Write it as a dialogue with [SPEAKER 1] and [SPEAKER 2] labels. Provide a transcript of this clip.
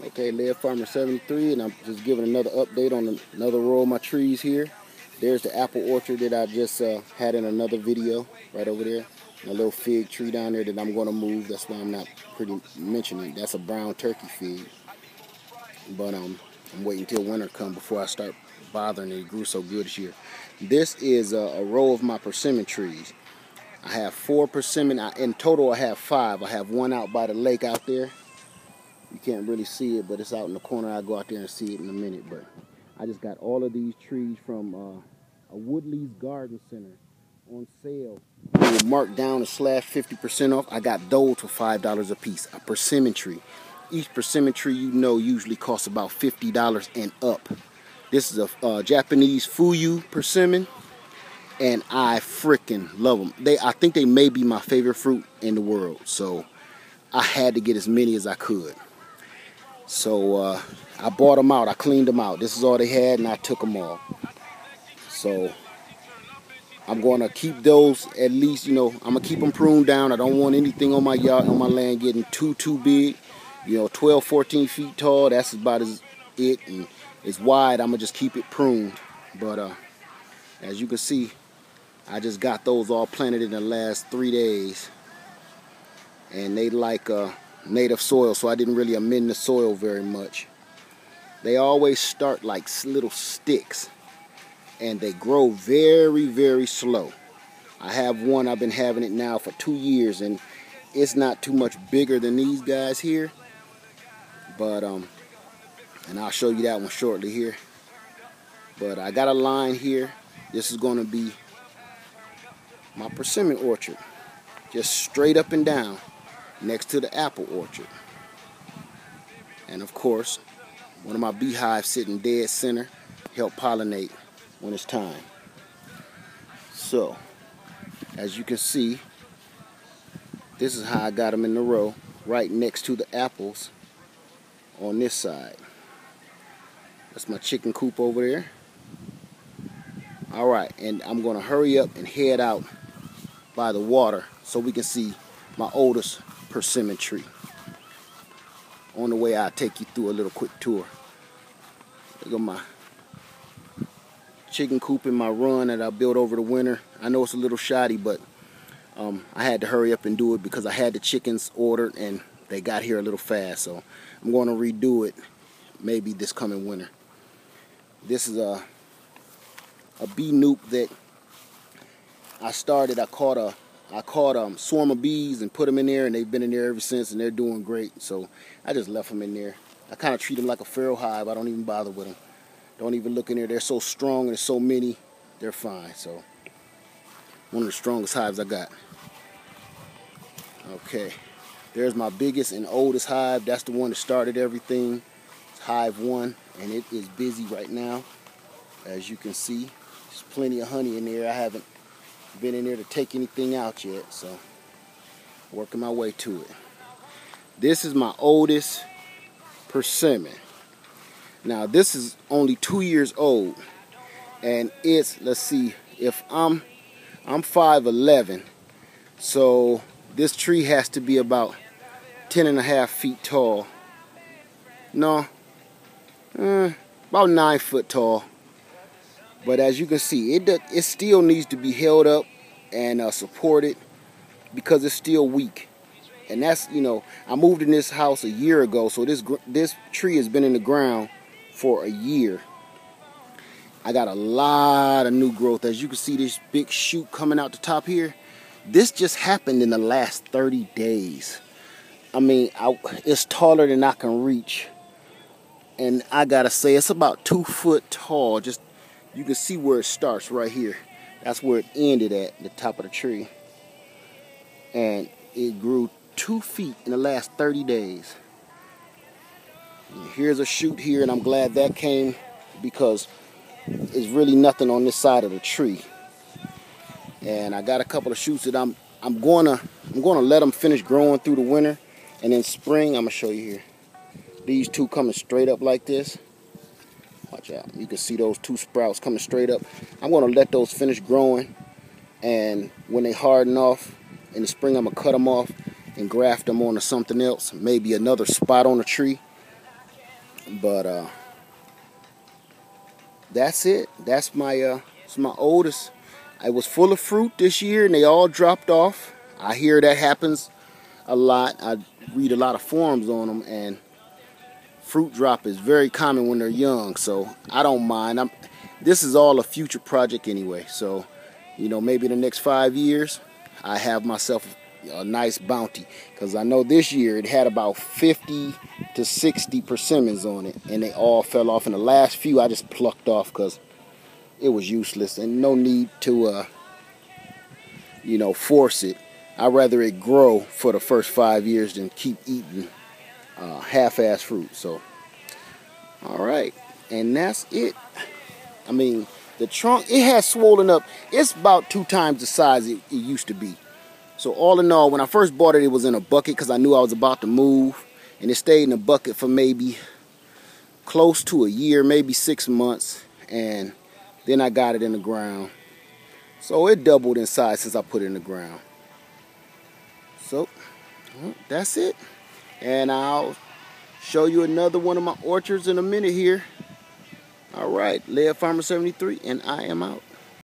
[SPEAKER 1] Okay, Lead Farmer 73, and I'm just giving another update on another row of my trees here. There's the apple orchard that I just had in another video right over there. And a little fig tree down there that I'm going to move. That's why I'm not mentioning. That's a brown turkey fig. But I'm waiting till winter comes before I start bothering it. It grew so good this year. This is a row of my persimmon trees. I have 4 persimmon. In total, I have 5. I have one out by the lake out there. You can't really see it, but it's out in the corner. I'll go out there and see it in a minute. But I just got all of these trees from a Woodley's Garden Center on sale. They were marked down and slashed 50% off. I got those for $5 a piece. A persimmon tree. Each persimmon tree, you know, usually costs about $50 and up. This is a Japanese fuyu persimmon, and I freaking love them. I think they may be my favorite fruit in the world. So I had to get as many as I could. So I bought them out. I cleaned them out. This is all they had, and I took them all. So I'm going to keep those at least, you know, I'm going to keep them pruned down. I don't want anything on my yard, on my land getting too big. You know, 12, 14 feet tall, that's about it. And it's wide, I'm going to just keep it pruned. But as you can see, I just got those all planted in the last 3 days. And they like native soil, so I didn't really amend the soil very much. They always start like little sticks, and they grow very slow. I have one, I've been having it now for 2 years, and it's not too much bigger than these guys here. But and I'll show you that one shortly here. But I got a line here. This is going to be my persimmon orchard, just straight up and down next to the apple orchard. And of course, one of my beehives sitting dead center, help pollinate when it's time. So, as you can see, this is how I got them in the row, right next to the apples on this side. That's my chicken coop over there. Alright, and I'm going to hurry up and head out by the water so we can see my oldest persimmon tree. On the way, I'll take you through a little quick tour. Look at my chicken coop in my run that I built over the winter. I know it's a little shoddy, but I had to hurry up and do it because I had the chickens ordered and they got here a little fast. So I'm going to redo it maybe this coming winter. This is a bee nuke that I started. I caught a swarm of bees and put them in there, and they've been in there ever since, and they're doing great. So I just left them in there. I kind of treat them like a feral hive. I don't even bother with them. Don't even look in there. They're so strong and there's so many. They're fine. So one of the strongest hives I got. Okay, there's my biggest and oldest hive. That's the one that started everything. It's hive 1, and it is busy right now. As you can see, there's plenty of honey in there. I haven't been in there to take anything out yet, so working my way to it. This is my oldest persimmon. Now this is only 2 years old, and it's, let's see, if I'm 5'11", so this tree has to be about 10.5 feet tall. No, about 9 foot tall. But as you can see, it still needs to be held up and supported because it's still weak. And that's, you know, I moved in this house a year ago, so this tree has been in the ground for a year. I got a lot of new growth. As you can see, this big shoot coming out the top here. This just happened in the last 30 days. I mean, it's taller than I can reach. And I gotta say, it's about 2 foot tall. Just, you can see where it starts right here. That's where it ended at, the top of the tree. And it grew 2 feet in the last 30 days. And here's a shoot here, and I'm glad that came because there's really nothing on this side of the tree. And I got a couple of shoots that I'm gonna let them finish growing through the winter, and in spring I'm gonna show you here. These two coming straight up like this. Watch out. You can see those 2 sprouts coming straight up. I'm going to let those finish growing. And when they harden off in the spring, I'm going to cut them off and graft them onto something else. Maybe another spot on the tree. But that's it. That's it's my oldest. I was full of fruit this year and they all dropped off. I hear that happens a lot. I read a lot of forums on them, and fruit drop is very common when they're young, so I don't mind. This is all a future project anyway, so you know, maybe in the next 5 years I have myself a nice bounty, because I know this year it had about 50 to 60 persimmons on it, and they all fell off. And the last few I just plucked off because it was useless and no need to you know, force it. I'd rather it grow for the first 5 years than keep eating half-ass fruit. So, all right, and that's it. I mean, the trunk, it has swollen up. It's about 2 times the size it used to be. So all in all, when I first bought it, it was in a bucket because I knew I was about to move, and it stayed in a bucket for maybe close to a year, maybe 6 months, and then I got it in the ground. So it doubled in size since I put it in the ground. So that's it, and I'll show you another one of my orchards in a minute here. All right, Lead Farmer 73, and I am out.